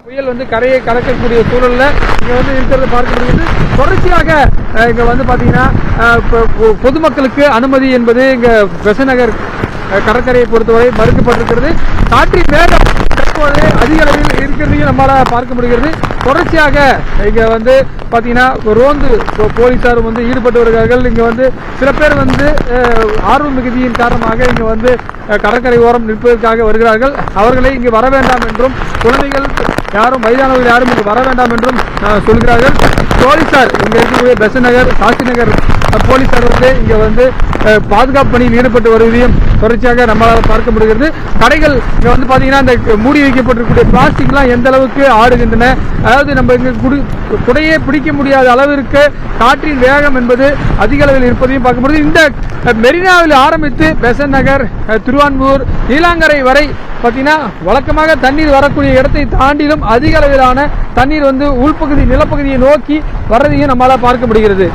புயல் வந்து கரையை கடக்கக்கூடிய சூழல்ல இங்க வந்து இருக்கிறத பார்க்க முடியுது. தொடர்ச்சியாக இங்க வந்து பாத்தீங்கன்னா பொதுமக்களுக்கு அனுமதி என்பது இங்க பெசநகர் கடற்கரையை பொறுத்தவரை மறுக்கப்பட்டிருக்கிறது. காற்றின் வேகம் தற்போது அதிக அளவில் இருக்கிறதையும் நம்மளால பார்க்க முடிகிறது. தொடர்ச்சியாக இங்க வந்து பாத்தீங்கன்னா ரோந்து போலீசார் வந்து ஈடுபட்டு வருகிறார்கள். இங்க வந்து சில பேர் வந்து ஆர்வ மிகுதியின் காரணமாக இங்க வந்து கடற்கரை ஓரம் நிற்பதற்காக வருகிறார்கள். அவர்களை இங்கு வர வேண்டாம் என்றும், குழந்தைகள் யாரும் வயதானவர்கள் யாரும் இங்கு வர வேண்டாம் என்றும் சொல்கிறார்கள். போலீசார் இங்க இருக்கக்கூடிய பெசநகர் சாஸ்திரிநகர் போலீசார் வந்து இங்க வந்து பாதுகாப்பு பணியில் ஈடுபட்டு வருவதையும் தொடர்ச்சியாக நம்மளால் பார்க்க முடிகிறது. கடைகள் இங்க வந்து பாத்தீங்கன்னா இந்த மூடி வைக்கப்பட்டிருக்கக்கூடிய பிளாஸ்டிக் எல்லாம் எந்த அளவுக்கு ஆடுகின்றன, அதாவது நம்ம இங்க குடையே பிடிக்க முடியாத அளவிற்கு காற்றின் வேகம் என்பது அதிக அளவில் இருப்பதையும் பார்க்க முடியுது. இந்த மெரினாவில் ஆரம்பித்து பெசன் நகர், திருவான்மூர், நீலாங்கரை வரை பார்த்தீங்கன்னா வழக்கமாக தண்ணீர் வரக்கூடிய இடத்தை தாண்டிலும் அதிக அளவிலான தண்ணீர் வந்து உள்பகுதி நிலப்பகுதியை நோக்கி வர்றதையும் நம்மளால் பார்க்க முடிகிறது.